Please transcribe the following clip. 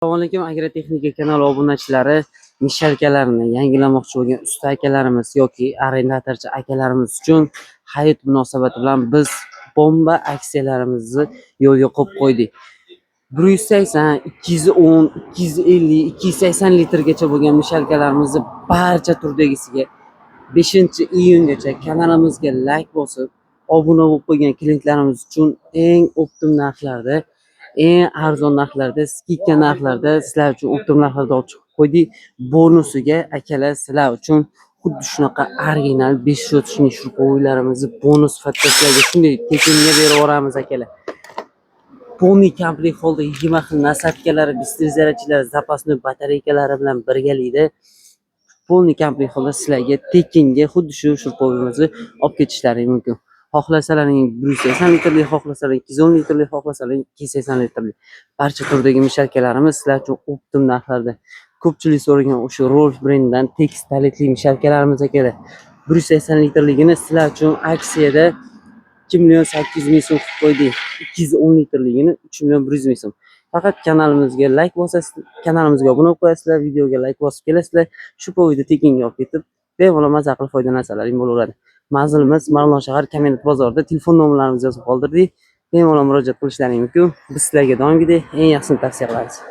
Assalomu alaykum, agrotexnika kanali obunachilari. Mishalkalarini yangilamoqchi bo'lgan usta akalarimiz yoki arendatorchi akalarimiz uchun hayit munosabati bilan biz bomba aksiyalarimizni yo'lga qo'ydik. 180, 210, 250, 280 litrgacha bo'lgan mishalkalarimizni barcha turdagisiga 5-iyungacha kanalimizga like bosib, obuna bo'lib qo'ygan klientlarimiz uchun eng optim narxlarda, eng arzon narxlarda, skidka narxlarda sizlar uchun optim narxlarda olib chiqib qo'ydik. Bonusiga akalar sizlar uchun xuddi shunaqa original 530 ming shurpovilarimizni bonus sifatida sizlarga shunday tekinga berib yuboramiz akalar. Полный komplekt holda 20 xil nasabkalari, distilizatchilari, zapasli batareykalari bilan birgalikda полный komplekt holda sizlarga tekinga xuddi shu shurpovimizni olib ketishlari mumkin. Xohlasalaring 180 litrli, xohlasalaring 210 litrli, xohlasalaring 280 litrli. Barcha turdagi mishalkalarimiz sizlar uchun optim narxlarda. Ko'pchilik so'ragan o'sha Rolf brendidan tekis talitli mishalkalarimiz akalar. 180 litrligini sizlar uchun aksiyada 2.800.000 so'm qilib qo'ydik. 210 litrligini 3.100.000 so'm. Faqat kanalimizga like bosasiz, kanalimizga obuna bo'lib qo'yasizlar, videoga like bosib kelasizlar. Shu poyda tekinga olib ketib, bemalol maza qilib foydalansalaring bo'laveradi. Manzilimiz Marg'ilon shahar Komendant bozorida, telefon nomerlarimizni yozib qoldirdik. Bemalol murojaat qilishlaring mumkin. Biz sizlarga doimgidek eng yaxshisini tavsiya qilamiz.